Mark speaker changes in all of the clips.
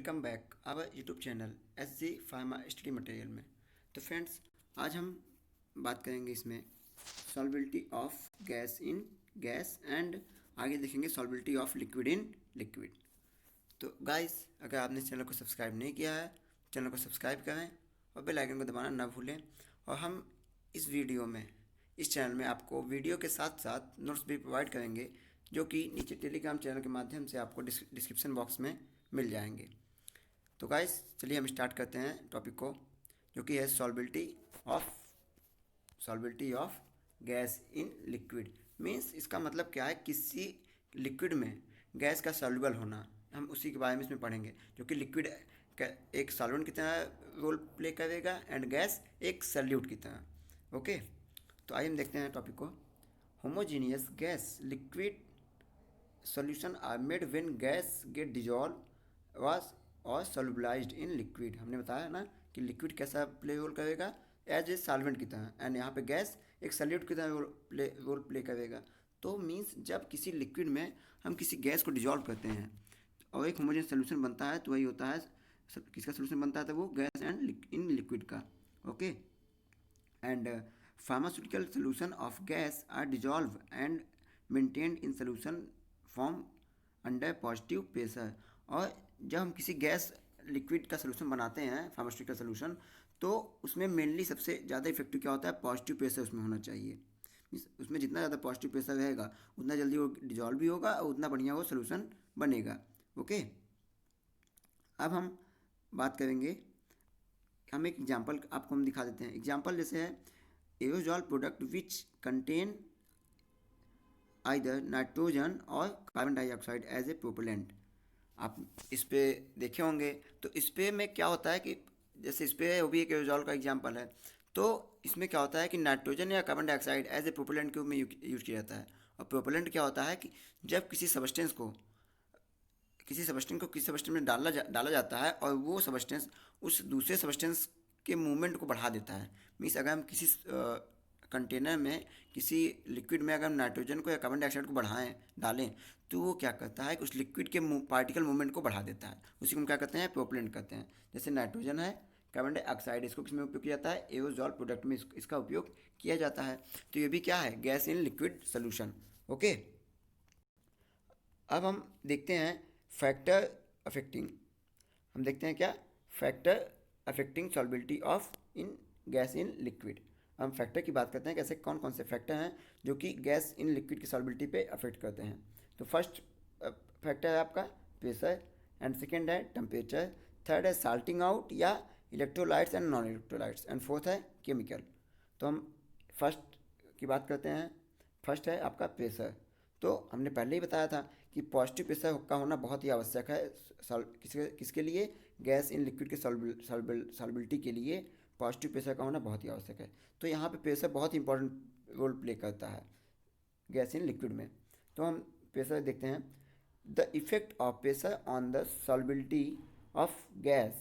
Speaker 1: Welcome back our YouTube channel SG pharma study material में। तो friends, आज हम बात करेंगे इसमें solubility of gas in gas and आगे देखेंगे solubility of liquid in liquid. तो गाइस, अगर आपने इस चैनल को सब्सक्राइब नहीं किया है, चैनल को सब्सक्राइब करें और बेल आइकन को दबाना ना भूलें। और हम इस वीडियो में इस चैनल में आपको वीडियो के साथ साथ नोट्स भी प्रोवाइड करेंगे, जो कि नीचे टेलीग्राम चैनल के माध्यम से आपको डिस्क्रिप्शन बॉक्स में मिल जाएंगे। तो गाइस, चलिए हम स्टार्ट करते हैं टॉपिक को, जो कि है solubility of gas in liquid. Means इसका मतलब क्या है, किसी लिक्विड में गैस का सॉल्युबल होना। हम उसी के बारे में इसमें पढ़ेंगे, जो कि लिक्विड एक सॉल्वेंट की तरह रोल प्ले करेगा एंड गैस एक सल्यूट की तरह। ओके, तो आइए हम देखते हैं टॉपिक को। Homogeneous gas liquid solution are made when gas get dissolved was or solubilized in liquid। हमने बताया ना कि लिक्विड कैसा प्ले रोल करेगा, एज ए सॉल्वेंट की तरह, एंड यहाँ पे गैस एक सल्यूट की तरह रोल प्ले करेगा। तो मीन्स जब किसी लिक्विड में हम किसी गैस को डिजॉल्व करते हैं और एक होमोजेनियस सोल्यूशन बनता है, तो वही होता है किसका सोल्यूशन बनता है, तो वो गैस एंड इन लिक्विड का। Okay, and pharmaceutical solution of gas are dissolved and maintained in solution form under positive pressure. और जब हम किसी गैस लिक्विड का सोल्यूशन बनाते हैं, फार्मास्यूटिकल सोल्यूशन, तो उसमें मेनली सबसे ज़्यादा इफेक्टिव क्या होता है, पॉजिटिव प्रेशर उसमें होना चाहिए। उसमें जितना ज़्यादा पॉजिटिव प्रेशर रहेगा उतना जल्दी वो डिजॉल्व भी होगा और उतना बढ़िया वो सोल्यूशन बनेगा। ओके, अब हम बात करेंगे, हम एक एग्जाम्पल आपको हम दिखा देते हैं। एग्जाम्पल जैसे है aerosol product which contain either nitrogen और carbon dioxide as a propellant. आप इस पे देखे होंगे। तो इस पे में क्या होता है कि जैसे इस पे वो भी एक एरोजॉल का एग्जांपल है, तो इसमें क्या होता है कि नाइट्रोजन या carbon dioxide as a propellant के रूप में यूज किया जाता है। और प्रोपेलेंट क्या होता है कि जब किसी सब्सटेंस किसी सब्सटेंस में डाला जाता है और वो सब्सटेंस उस दूसरे सब्सटेंस के मूवमेंट को बढ़ा देता है। मीन्स अगर हम किसी कंटेनर में किसी लिक्विड में अगर हम नाइट्रोजन को या कार्बन डाइऑक्साइड को डालें, तो वो क्या करता है कि उस लिक्विड के पार्टिकल मूवमेंट को बढ़ा देता है। उसी को हम क्या कहते हैं, प्रोपेलेंट कहते हैं। जैसे नाइट्रोजन है, कार्बन डाइऑक्साइड, इसको किसमें उपयोग किया जाता है, एरोजॉल प्रोडक्ट में इसका उपयोग किया जाता है। तो ये भी क्या है, gas in liquid solution. Okay, अब हम देखते हैं फैक्टर अफेक्टिंग। हम देखते हैं क्या, factor affecting solubility of in gas in liquid. हम फैक्टर की बात करते हैं, कैसे कौन कौन से फैक्टर हैं जो कि गैस इन लिक्विड की सॉल्बिलिटी पे अफेक्ट करते हैं। तो फर्स्ट फैक्टर है आपका प्रेशर, एंड सेकेंड है टेम्परेचर, थर्ड है साल्टिंग आउट या electrolytes and non electrolytes, and fourth है केमिकल। तो हम फर्स्ट की बात करते हैं। फर्स्ट है आपका प्रेशर। तो हमने पहले ही बताया था कि पॉजिटिव प्रेशर का होना बहुत ही आवश्यक है किसके लिए, गैस इन लिक्विड के सॉल्बिलिटी के लिए पॉजिटिव प्रेशर का होना बहुत ही आवश्यक है। तो यहाँ पे प्रेशर बहुत ही इंपॉर्टेंट रोल प्ले करता है गैस इन लिक्विड में। तो हम प्रेशर देखते हैं। The effect of pressure on the solubility of gas,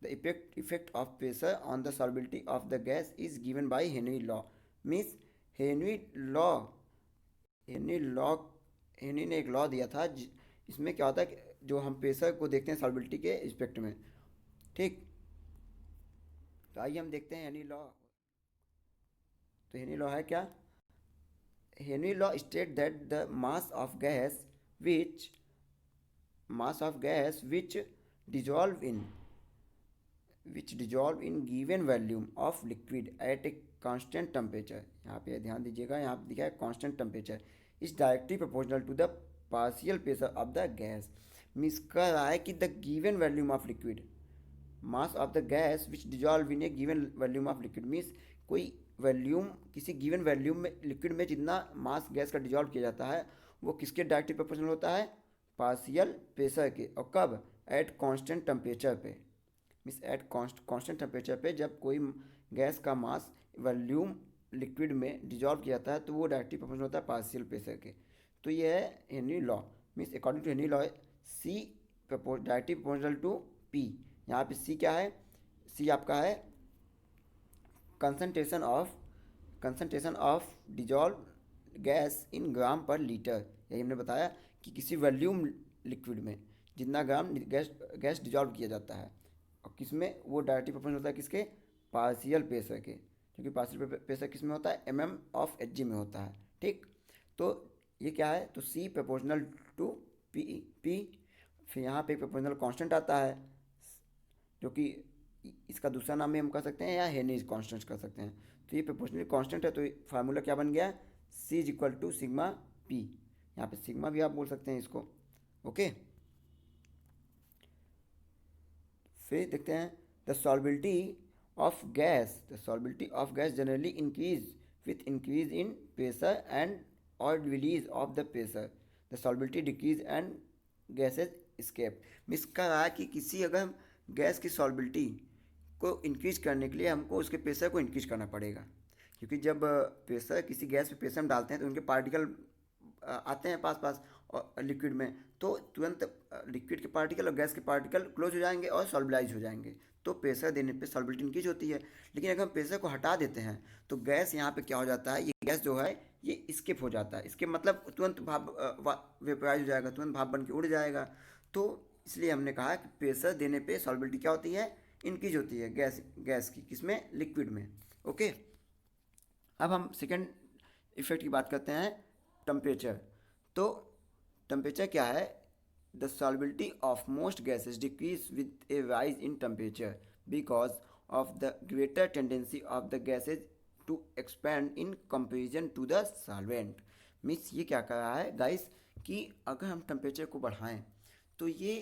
Speaker 1: the effect of pressure on the solubility of the gas is given by Henry law. Means Henry ने एक law दिया था, इसमें क्या होता है कि जो हम प्रेशर को देखते हैं सॉल्बिलिटी के रिस्पेक्ट में। ठीक, तो आइए हम देखते हैं हेनरी लॉ। तो हेनरी लॉ है क्या, Henry law state that the mass of gas which dissolve in given volume of liquid at a constant temperature। यहाँ पे ध्यान दीजिएगा, यहाँ पे दिखा है constant temperature is directly proportional to the partial pressure of the gas। Means कर रहा है कि the given volume of liquid, mass of the gas which dissolve in a given volume of liquid, means कोई volume, किसी given volume में liquid में जितना मास gas का डिजॉल्व किया जाता है वो किसके डायरेक्टली प्रोपोर्शनल होता है, पार्शियल प्रेशर के। और कब, एट कांस्टेंट टेम्परेचर पे। मीन्स एट कांस्टेंट टेम्परेचर पे जब कोई गैस का मास वॉल्यूम लिक्विड में डिजॉल्व किया जाता है तो वो डायरेक्टली प्रोपोर्शनल होता है पार्शियल प्रेशर के। तो ये है Henry law. Means according to Henry law, C directly proportional to P. यहाँ पे सी क्या है, सी आपका है concentration of dissolve gas in gram per litre. यही हमने बताया कि किसी वॉल्यूम लिक्विड में जितना ग्राम गैस गैस डिजॉल्व किया जाता है। और किस में वो डायरेक्टली प्रोपोर्शनल होता है, किसके, पार्शियल प्रेशर के, क्योंकि पार्शियल प्रेशर किस में होता है, mm/Hg में होता है। ठीक, तो ये क्या है, तो C प्रोपोर्शनल टू P। फिर यहाँ पे प्रोपोर्शनल कांस्टेंट आता है जो कि इसका दूसरा नाम भी हम कह सकते हैं या हेनरीज कांस्टेंट कर सकते हैं। तो ये प्रोपोर्शनल कांस्टेंट है, तो फार्मूला क्या बन गया, C=σP। यहाँ पे सिग्मा भी आप बोल सकते हैं इसको। ओके, फिर देखते हैं the solubility of gas generally increase with increase in pressure and और release of the pressure, the solubility decrease and gases escape. Miss का रहा है कि किसी अगर गैस की सॉल्बिलिटी को इंक्रीज करने के लिए हमको उसके प्रेशर को इंक्रीज करना पड़ेगा, क्योंकि जब प्रेशर किसी गैस पे प्रेशर हम डालते हैं तो उनके पार्टिकल आते हैं पास पास और लिक्विड में, तो तुरंत लिक्विड के पार्टिकल और गैस के पार्टिकल क्लोज हो जाएंगे और सॉल्बिलाइज हो जाएंगे। तो प्रेशर देने पे सॉल्बिलिटी इंक्रीज होती है। लेकिन अगर हम प्रेशर को हटा देते हैं तो गैस यहाँ पे क्या हो जाता है, ये गैस जो है ये स्किप हो जाता है। इसके मतलब तुरंत भाप वेपराइज हो जाएगा, तुरंत भाप बन के उड़ जाएगा। तो इसलिए हमने कहा कि प्रेशर देने पे सॉल्बिलिटी क्या होती है, इंक्रीज होती है गैस की, किसमें, लिक्विड में। ओके, अब हम सेकेंड इफेक्ट की बात करते हैं, टेम्परेचर। तो टेम्परेचर क्या है, the solubility of most gases decrease with a rise in temperature because of the greater tendency of the gases to expand in comparison to the solvent. Means ये क्या कर रहा है गाइस, कि अगर हम टेम्परेचर को बढ़ाएं तो ये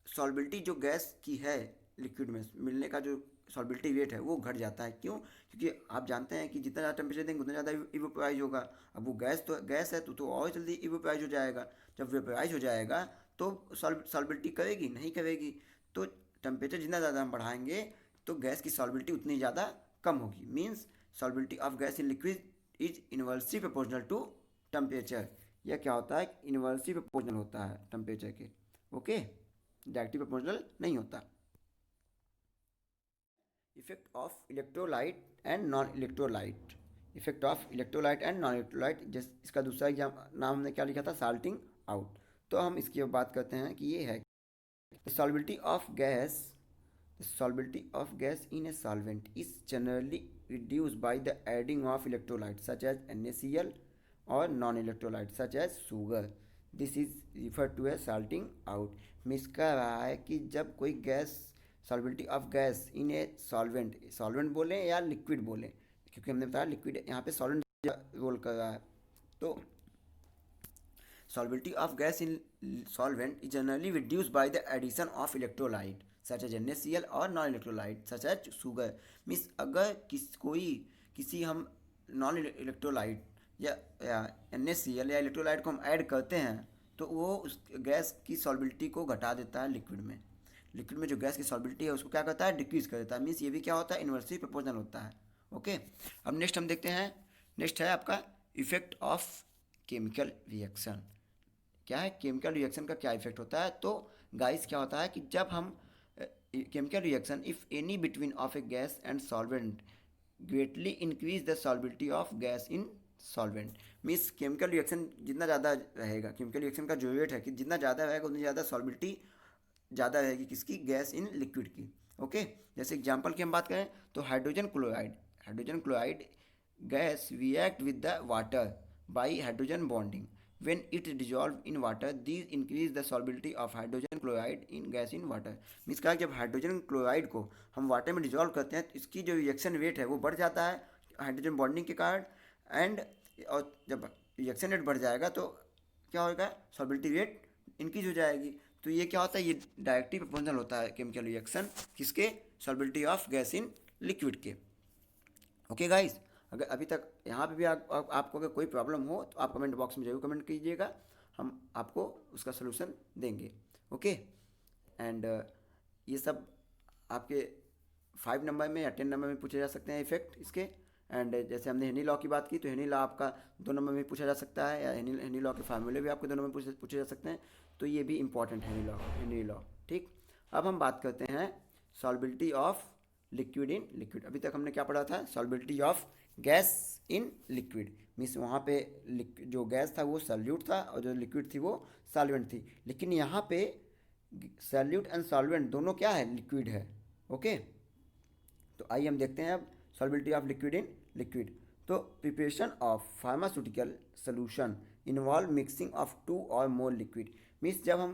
Speaker 1: सॉल्बिलिटी जो गैस की है लिक्विड में मिलने का जो सॉल्बिलिटी रेट है वो घट जाता है। क्यों, क्योंकि आप जानते हैं कि जितना ज़्यादा टेम्परेचर देंगे उतना ज़्यादा इवेपोराइज होगा। अब वो गैस है तो और जल्दी इवेपोराइज हो जाएगा। जब वेपोराइज हो जाएगा तो सॉल्बिलिटी करेगी, नहीं करेगी। तो टेम्परेचर जितना ज़्यादा हम बढ़ाएंगे तो गैस की सॉल्बिलिटी उतनी ज़्यादा कम होगी। Means solubility of gas in liquid is inversely proportional to temperature. यह क्या होता है, इनवर्सली प्रोपोर्शनल होता है टेम्परेचर के। ओके, डायरेक्टली प्रोपोर्शनल नहीं होता। Effect of electrolyte and non electrolyte. Effect of electrolyte and non electrolyte, जिस इसका दूसरा एग्जाम नाम हमने क्या लिखा था, साल्टिंग आउट। तो हम इसकी बात करते हैं कि ये है solubility of gas. Solubility of gas in a solvent is generally reduce by the adding of electrolyte such as NaCl और non electrolyte such as sugar. This is refer to a salting out. Miss कर रहा है कि जब कोई gas, solubility of gas in a solvent बोलें या liquid बोलें, क्योंकि हमने बताया लिक्विड यहाँ पे सॉल्वेंट रोल कर रहा है। तो solubility of gas in solvent is generally reduce by the addition of electrolyte such as NaCl और non electrolyte such as sugar. Means अगर किसी हम नॉन इलेक्ट्रोलाइट या NaCl या इलेक्ट्रोलाइट को हम ऐड करते हैं तो वो उस गैस की सॉल्बिलिटी को घटा देता है लिक्विड में। लिक्विड में जो गैस की सॉल्बिलिटी है उसको क्या करता है, डिक्रीज कर देता है। मीन्स ये भी क्या होता है, इनवर्सली प्रोपोर्शनल होता है। ओके, अब नेक्स्ट हम देखते हैं, नेक्स्ट है आपका इफेक्ट ऑफ केमिकल रिएक्शन। क्या है, केमिकल रिएक्शन का क्या इफेक्ट होता है। तो गाइस क्या होता है कि जब हम chemical reaction if any between of a gas and solvent greatly increase the solubility of gas in solvent. Means chemical reaction जितना ज़्यादा रहेगा, केमिकल रिएक्शन का जो रेट है कि जितना ज़्यादा रहेगा उतनी ज़्यादा सॉल्बिलिटी ज़्यादा रहेगी किसकी, गैस इन लिक्विड की। ओके, जैसे एग्जांपल की हम बात करें तो hydrogen chloride gas react with the water bye hydrogen bonding. when it dissolve in water these increase the solubility of hydrogen chloride in gas in water। Means का जब hydrogen chloride को हम वाटर में डिजॉल्व करते हैं तो इसकी जो रिएक्शन रेट है वो बढ़ जाता है हाइड्रोजन बॉन्डिंग के कारण। और जब रिएक्शन रेट बढ़ जाएगा तो क्या होगा, सॉल्बिलिटी रेट इंक्रीज हो जाएगी। तो ये क्या होता है, ये डायरेक्टली प्रोपोर्शनल होता है केमिकल रिएक्शन किसके, सॉल्बिलिटी ऑफ गैस इन लिक्विड के। ओके गाइस, अगर अभी तक यहाँ पे भी आपको अगर कोई प्रॉब्लम हो तो आप कमेंट बॉक्स में जरूर कमेंट कीजिएगा, हम आपको उसका सलूशन देंगे। ओके, एंड ये सब आपके 5 नंबर में या 10 नंबर में पूछे जा सकते हैं इफेक्ट इसके। एंड जैसे हमने हेनी लॉ की बात की तो हेनी लॉ आपका 2 नंबर में पूछा जा सकता है, या हेनी लॉ के फार्मूले भी आपके 2 नंबर में पूछे जा सकते हैं। तो ये भी इंपॉर्टेंट है हेनी लॉ। ठीक, अब हम बात करते हैं solubility of liquid in liquid. अभी तक हमने क्या पढ़ा था, solubility of gas in liquid. Means वहाँ पे जो गैस था वो सॉल्यूट था और जो लिक्विड थी वो सॉल्वेंट थी। लेकिन यहाँ पे सॉल्यूट एंड सॉल्वेंट दोनों क्या है, लिक्विड है। ओके, तो आइए हम देखते हैं अब solubility of liquid in liquid. तो preparation of pharmaceutical solution involve mixing of two or more liquid. Means जब हम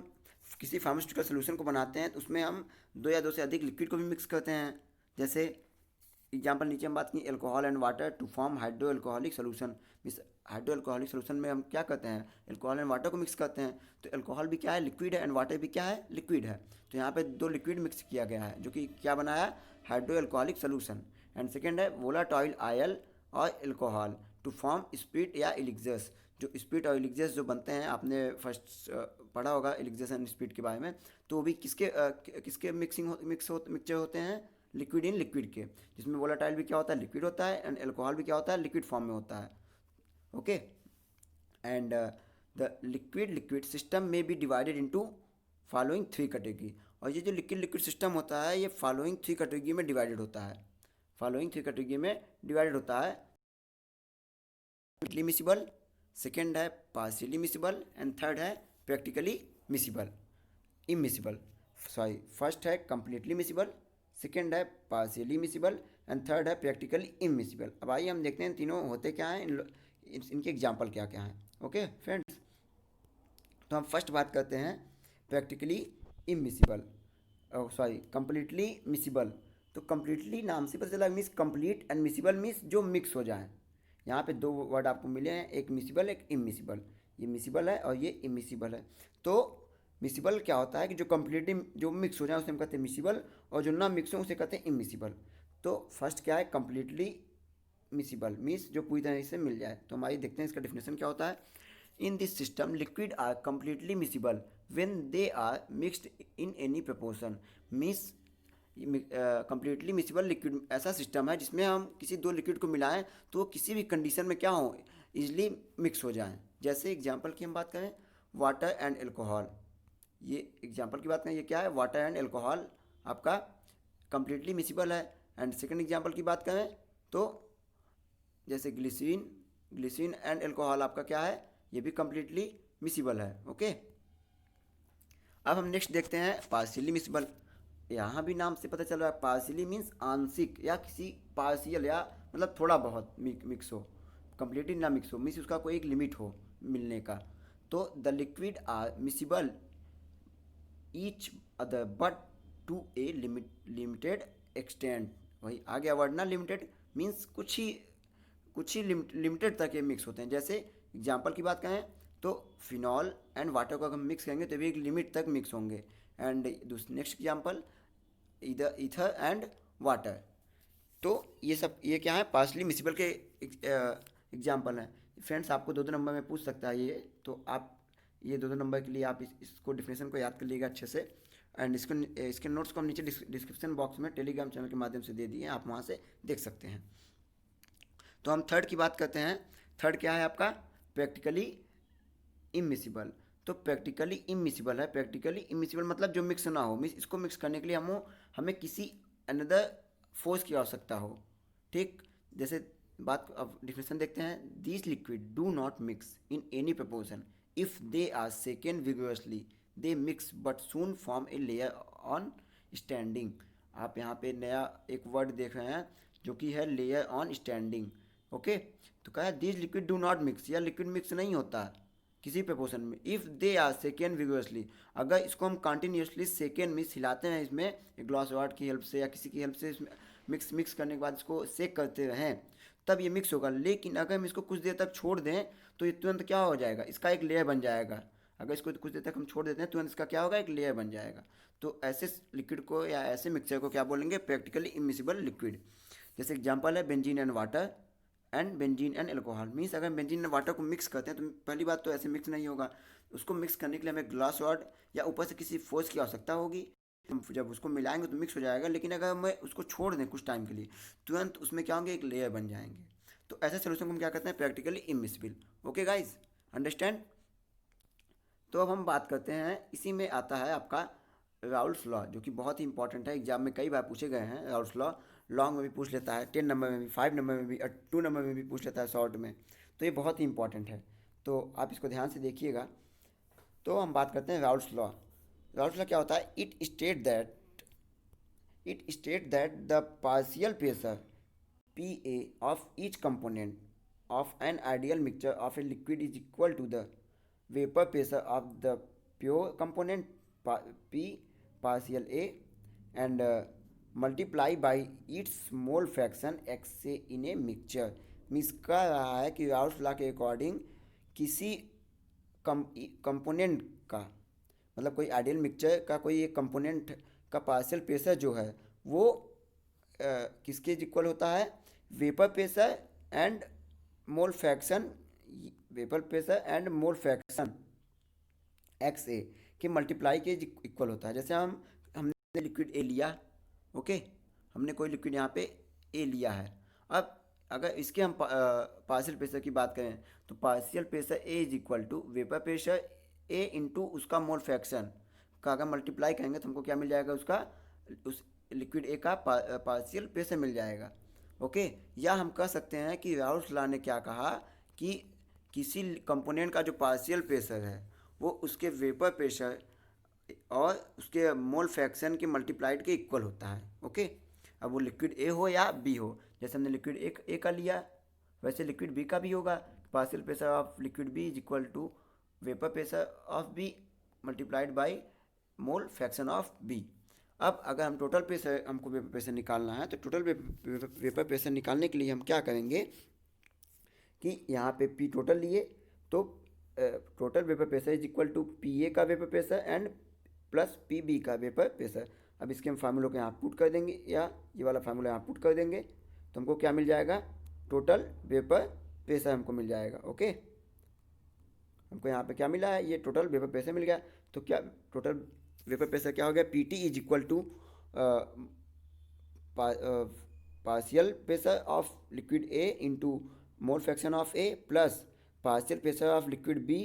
Speaker 1: किसी फार्मास्यूटिकल सोल्यूशन को बनाते हैं तो उसमें हम दो या दो से अधिक लिक्विड को भी मिक्स करते हैं। जैसे एग्जाम्पल नीचे हम बात की, alcohol and water to form hydro alcoholic solution. Means hydro alcoholic solution में हम क्या करते हैं, एल्कोहल एंड वाटर को मिक्स करते हैं। तो एल्कोहल भी क्या है, लिक्विड है, एंड वाटर भी क्या है, लिक्विड है। तो यहाँ पे दो लिक्विड मिक्स किया गया है जो कि क्या बनाया, hydro alcoholic solution. And second है वोलाटाइल आयल और एल्कोहल टू फॉर्म स्पिरिट या एलिक्जर्स। जो स्पिरिट और एलिक्जर्स जो बनते हैं, आपने फर्स्ट पढ़ा होगा एलिक्जर्स एंड स्पिरिट के बारे में। तो वो भी किसके मिक्सचर होते हैं, लिक्विड इन लिक्विड के, जिसमें वोलाटाइल भी क्या होता है, लिक्विड होता है, एंड एल्कोहल भी क्या होता है, लिक्विड फॉर्म में होता है। Okay, and the liquid system में be divided into following three category. और ये जो लिक्विड सिस्टम होता है ये फॉलोइंग थ्री कैटेगरी में डिवाइडेड होता है। फॉलोइंग थ्री कैटेगरी में डिवाइडेड होता है। मिसिबल, सेकेंड है पार्शियली मिसिबल, एंड थर्ड है practically miscible immiscible. Sorry, first है कंप्लीटली मिसिबल, सेकेंड है पार्शियली मिसिबल, एंड थर्ड है प्रैक्टिकली इमिसिबल। अब आइए हम देखते हैं तीनों होते क्या हैं, इनके एग्जाम्पल क्या क्या हैं। ओके फ्रेंड्स, तो हम फर्स्ट बात करते हैं practically immiscible, sorry completely miscible. तो कंप्लीटली नाम से पता चला, means complete, and miscible means जो मिक्स हो जाए। यहाँ पे दो वर्ड आपको मिले हैं, एक मिसिबल एक इमिसिबल। ये मिसिबल है और ये इमिसिबल है। तो मिसिबल क्या होता है कि जो कम्प्लीटली जो मिक्स हो जाए उसे हम कहते हैं मिसिबल, और जो ना मिक्स हो उसे कहते हैं इमिसिबल। तो फर्स्ट क्या है, कम्प्लीटली मिसिबल मीन्स जो पूरी तरह से मिल जाए। तो हमारी देखते हैं इसका डिफिनेशन क्या होता है। In this system liquid are completely miscible when they are mixed in any proportion. Means completely miscible liquid ऐसा सिस्टम है जिसमें हम किसी दो लिक्विड को मिलाएं तो वो किसी भी कंडीशन में क्या हो, इजली मिक्स हो जाएं। जैसे एग्जांपल की हम बात करें, वाटर एंड एल्कोहल। ये एग्जांपल की बात करें, ये क्या है, वाटर एंड एल्कोहल आपका कम्प्लीटली मिसिबल है। एंड सेकेंड एग्जांपल की बात करें तो जैसे ग्लिसरीन एंड एल्कोहल आपका क्या है, ये भी कम्प्लीटली मिसिबल है। ओके, अब हम नेक्स्ट देखते हैं पार्शियली मिसिबल। यहाँ भी नाम से पता चल रहा है, पार्शियली मीन्स आंशिक या किसी पार्शियल या मतलब थोड़ा बहुत मिक्स हो, कम्प्लीटली ना मिक्स हो, मीन्स उसका कोई एक लिमिट हो मिलने का। तो the liquid are miscible each other but to a limited extent. वही आ गया वर्ड ना, लिमिटेड मीन्स कुछ ही लिमिटेड तक ये मिक्स होते हैं। जैसे एग्जाम्पल की बात करें तो फिनॉल एंड वाटर को अगर हम मिक्स करेंगे तो भी एक लिमिट तक मिक्स होंगे। And next example ether and water. तो ये क्या है, पार्शली मिसिबल के एग्जाम्पल हैं। फ्रेंड्स आपको दो नंबर में पूछ सकता है ये, तो आप ये दो नंबर के लिए आप इसको डिफिनेशन को याद कर लीजिएगा अच्छे से। एंड इसके नोट्स को हम नीचे डिस्क्रिप्शन बॉक्स में टेलीग्राम चैनल के माध्यम से दे दिए हैं, आप वहाँ से देख सकते हैं। तो हम थर्ड की बात करते हैं। थर्ड क्या है आपका, प्रैक्टिकली इमिसिबल। तो प्रैक्टिकली इमिसिबल है, प्रैक्टिकली इमिसिबल मतलब जो मिक्स ना हो, मीन्स इसको मिक्स करने के लिए हमें किसी अनदर फोर्स की आवश्यकता हो। ठीक, जैसे बात अब डिफिनेशन देखते हैं। These liquid do not mix in any proportion if they are second vigorously they mix but soon form a layer on standing. आप यहाँ पे नया एक वर्ड देख रहे हैं जो कि है लेयर ऑन स्टैंडिंग। ओके, तो कहा these liquid do not mix, या लिक्विड मिक्स नहीं होता किसी प्रपोर्शन में। If they are second vigorously, अगर इसको हम कंटिन्यूसली सेकेंड में हिलाते हैं, इसमें एक ग्लास वाट की हेल्प से या किसी की हेल्प से इसमें मिक्स करने के बाद इसको सेक करते रहें, तब ये मिक्स होगा। लेकिन अगर हम इसको कुछ देर तक छोड़ दें तो ये तुरंत क्या हो जाएगा, इसका एक लेयर बन जाएगा। अगर इसको कुछ देर तक हम छोड़ देते हैं तुरंत इसका क्या होगा, एक लेयर बन जाएगा। तो ऐसे लिक्विड को या ऐसे मिक्सचर को क्या बोलेंगे, प्रैक्टिकली इमिसिबल लिक्विड। जैसे एग्जाम्पल है benzene and water and benzene and alcohol. Means अगर बेंजीन एंड वाटर को मिक्स करते हैं तो पहली बात तो ऐसे मिक्स नहीं होगा, उसको मिक्स करने के लिए हमें ग्लास रॉड या ऊपर से किसी फोर्स की आवश्यकता होगी। हम जब उसको मिलाएंगे तो मिक्स हो जाएगा, लेकिन अगर हम उसको छोड़ दें कुछ टाइम के लिए तुरंत उसमें क्या होंगे, एक लेयर बन जाएंगे। तो ऐसे सोल्यूशन को हम क्या कहते हैं, practically immiscible. Okay guys, understand. तो अब हम बात करते हैं, इसी में आता है आपका राउल्स लॉ, जो कि बहुत ही इंपॉर्टेंट है, एग्जाम में कई बार पूछे गए हैं। राउल्स लॉ लॉन्ग में भी पूछ लेता है, 10 नंबर में भी, 5 नंबर में भी और 2 नंबर में भी पूछ लेता है शॉर्ट में। तो ये बहुत ही इंपॉर्टेंट है, तो आप इसको ध्यान से देखिएगा। तो हम बात करते हैं राउल्स लॉ। राउल्स लॉ क्या होता है, it state that the partial pressure Pa of each component of an ideal mixture of a liquid is equal to the vapor pressure of the pure component P partial A and multiply by its mole fraction XA in a mixture। Means कह रहा है कि Raoult's law के according किसी component का, मतलब कोई ideal mixture का कोई एक कंपोनेंट का पार्शियल प्रेशर जो है वो किसके इक्वल होता है, vapour pressure and mole fraction, vapour pressure and mole fraction X A के मल्टीप्लाई के इक्वल होता है। जैसे हमने लिक्विड ए लिया, ओके, हमने कोई लिक्विड यहाँ पे ए लिया है। अब अगर इसके हम पार्शियल प्रेशर की बात करें तो partial pressure A is equal to vapour pressure A into उसका मोल फ्रैक्शन का अगर मल्टीप्लाई करेंगे तो हमको क्या मिल जाएगा, उसका उस लिक्विड ए का पार्शियल प्रेशर मिल जाएगा, ओके। या हम कह सकते हैं कि राउल्स लॉ ने क्या कहा कि किसी कंपोनेंट का जो पार्शियल प्रेशर है वो उसके वेपर प्रेशर और उसके मोल फ्रैक्शन के मल्टीप्लाइड के इक्वल होता है, ओके। अब वो लिक्विड ए हो या बी हो, जैसे हमने लिक्विड ए का लिया वैसे लिक्विड बी का भी होगा। Partial pressure of liquid B is equal to vapour pressure of B multiplied by mole fraction of B. अब अगर हम टोटल प्रेशर, हमको वेपर प्रेशर निकालना है तो टोटल वेपर प्रेशर निकालने के लिए हम क्या करेंगे कि यहाँ पे पी टोटल लिए तो total vapour pressure is equal to P A का vapour pressure and plus P B का वेपर प्रेशर। अब इसके हम फार्मूलों को यहाँ पुट कर देंगे या ये वाला फार्मूला यहाँ पुट कर देंगे तो हमको क्या मिल जाएगा, टोटल वेपर प्रेशर हमको मिल जाएगा, ओके। हमको यहाँ पे क्या मिला है, ये टोटल वेपर प्रेशर मिल गया। तो क्या टोटल वेपर प्रेशर क्या हो गया, P T is equal to partial pressure of liquid A into mole fraction of A plus partial pressure of liquid B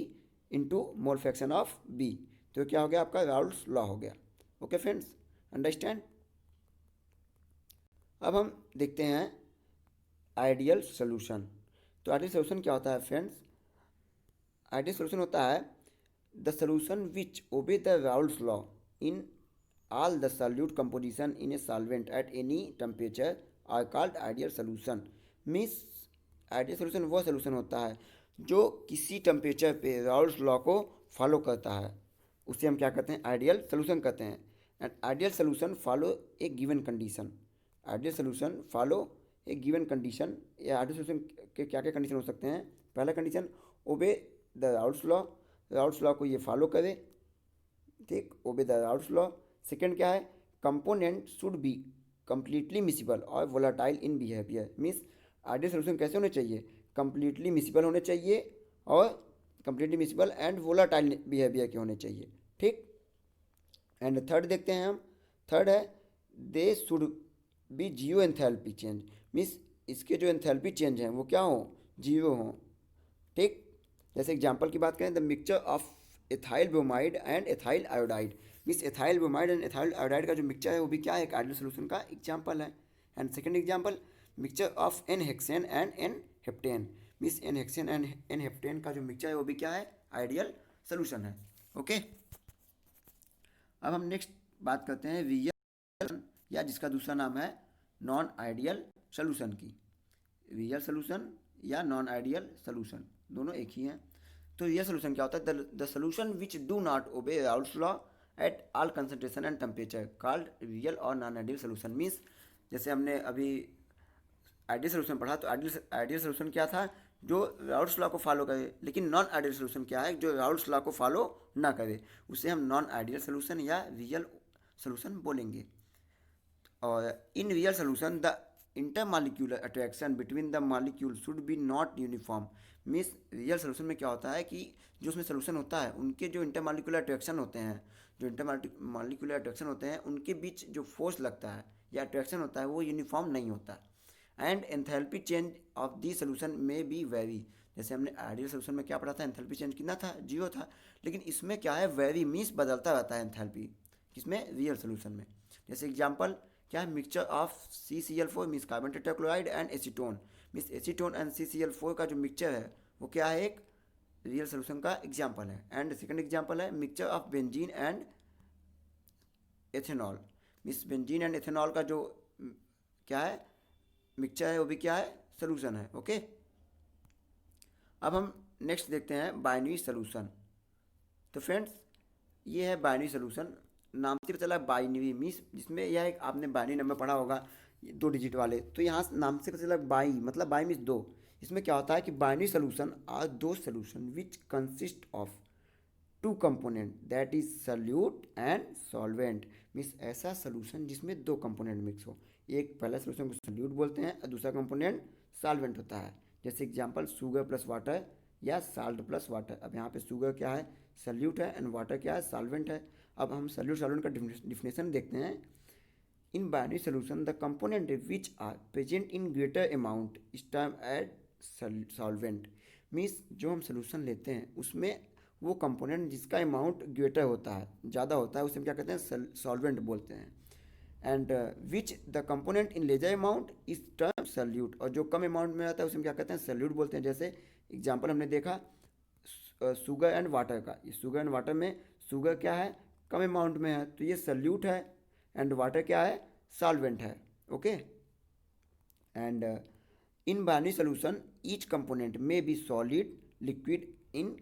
Speaker 1: into mole fraction of B. तो क्या हो गया, आपका राउल्स लॉ हो गया, ओके फ्रेंड्स, अंडरस्टैंड। अब हम देखते हैं आइडियल सोल्यूशन। तो आइडियल सोल्यूशन क्या होता है फ्रेंड्स, आइडियल सोल्यूशन होता है the solution which obey the Raoult's law in all the solute composition in a solvent at any temperature are called ideal solution। Means ideal solution वो solution होता है जो किसी टेम्परेचर पे राउल्स लॉ को follow करता है, उसे हम क्या कहते हैं, आइडियल सोल्यूशन कहते हैं। And ideal solution follow A given condition, ideal solution follow A given condition. या आइडियल सोल्यूशन के क्या क्या कंडीशन हो सकते हैं, पहला condition obey the Raoult's law, Raoult's law को ये फॉलो करे, ठीक, obey the Raoult's law. Second क्या है, component should be completely miscible और volatile in behaviour. Means ideal solution कैसे होने चाहिए, कंप्लीटली मिसिबल होने चाहिए और completely miscible and volatile behaviour के होने चाहिए, ठीक। एंड थर्ड देखते हैं हम, थर्ड है they should be zero enthalpy change. Means इसके जो एंथैल्पी चेंज हैं वो क्या हो, जीरो हों, ठीक। जैसे एग्जांपल की बात करें, the mixture of ethyl bromide and ethyl iodide. Means ethyl bromide and ethyl iodide का जो मिक्सचर है वो भी क्या है, एक आइडियल सोल्यूशन का एग्जांपल है। And second example, mixture of N hexane and N heptane. Means N hexane and N heptane का जो मिक्सचर है वो भी क्या है, आइडियल सोल्यूशन है, ओके। अब हम नेक्स्ट बात करते हैं रियल या जिसका दूसरा नाम है नॉन आइडियल सोल्यूशन की। रियल सोल्यूशन या नॉन आइडियल सोल्यूशन दोनों एक ही हैं। तो रियल सोल्यूशन क्या होता है, the solution which do not obey Raoult's law at all concentration and temperature called real और नॉन आइडियल सोल्यूशन। मीन्स जैसे हमने अभी आइडियल सोल्यूशन पढ़ा तो आइडियल सोल्यूशन क्या था, जो राउल्स लॉ को फॉलो करे, लेकिन नॉन आइडियल सोल्यूशन क्या है, जो राउल्स लॉ को फॉलो ना करे, उसे हम नॉन आइडियल सोल्यूशन या रियल सोल्यूशन बोलेंगे। और in real solution the intermolecular attraction between the molecule should be not uniform. Means real solution में क्या होता है कि जो उसमें सोल्यूशन होता है उनके जो इंटरमॉलिक्यूलर अट्रैक्शन होते हैं, जो इंटरमॉलिक्यूलर अट्रैक्शन होते हैं उनके बीच जो फोर्स लगता है या अट्रैक्शन होता है वो यूनिफॉर्म नहीं होता। And enthalpy change of the solution में बी वेरी। जैसे हमने आइडियल सोल्यूशन में क्या पढ़ा था, एंथैल्पी चेंज कितना था, जीरो था, लेकिन इसमें क्या है, वेरी मीन्स बदलता रहता है एंथैल्पी, किसमें, रियल सोल्यूशन में। जैसे एग्जांपल क्या है, mixture of CCl4 means carbon tetrachloride and acetone. Means acetone and CCl4 का जो मिक्सचर है वो क्या है, एक रियल सोल्यूशन का एग्जांपल है। एंड सेकंड एग्जांपल है mixture of benzene and ethanol. Means benzene and ethanol का जो क्या है मिक्सचर है वो भी क्या है सोल्यूशन है। ओके, अब हम नेक्स्ट देखते हैं बाइनरी सोल्यूशन। तो फ्रेंड्स ये है बाइनरी सोल्यूशन। नाम से पता चला बाइनरी मीन्स जिसमें यह एक आपने बाइनरी नंबर पढ़ा होगा 2 डिजिट वाले, तो यहाँ नाम से पता चला बाई मतलब बाई मीन्स 2। इसमें क्या होता है कि बाइनरी सोल्यूशन आर दो solution which consist of two component that is solute and solvent. Means ऐसा सोल्यूशन जिसमें दो कंपोनेंट मिक्स हो। एक पहला सोल्यूशन को सल्यूट बोलते हैं और दूसरा कंपोनेंट सॉल्वेंट होता है। जैसे एग्जांपल शुगर प्लस वाटर या साल्ट प्लस वाटर। अब यहाँ पे शुगर क्या है सल्यूट है एंड वाटर क्या है सॉल्वेंट है। अब हम सल्यूट सॉल्वेंट का डिफिनेशन देखते हैं। In binary solution the component which are present in greater amount is termed solvent. Means जो हम सोल्यूशन लेते हैं उसमें वो कंपोनेंट जिसका अमाउंट ग्रेटर होता है ज़्यादा होता है उसे हम क्या कहते हैं सॉल्वेंट बोलते हैं। And which the component in lesser amount is term solute. और जो कम अमाउंट में आता है उसे हम क्या कहते हैं सल्यूट बोलते हैं। जैसे एग्जांपल हमने देखा शुगर एंड वाटर का। ये शुगर एंड वाटर में शुगर क्या है कम अमाउंट में है तो ये सल्यूट है एंड वाटर क्या है सॉल्वेंट है। Okay, and in binary solution each component में बी सॉलिड लिक्विड इन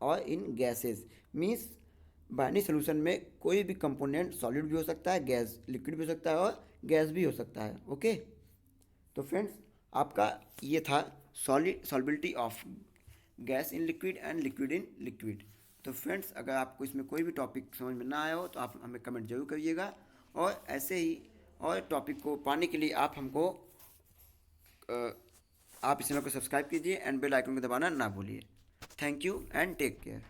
Speaker 1: और इन गैसेज। मीन्स बाइनरी सोल्यूशन में कोई भी कंपोनेंट सॉलिड भी हो सकता है गैस लिक्विड भी हो सकता है और गैस भी हो सकता है। ओके, तो फ्रेंड्स आपका ये था solubility of gas in liquid and liquid in liquid. तो फ्रेंड्स अगर आपको इसमें कोई भी टॉपिक समझ में ना आया हो तो आप हमें कमेंट जरूर करिएगा, और ऐसे ही और टॉपिक को पाने के लिए आप हमको आप इस चैनल को सब्सक्राइब कीजिए एंड बेल आइकन को दबाना ना भूलिए। Thank you and take care.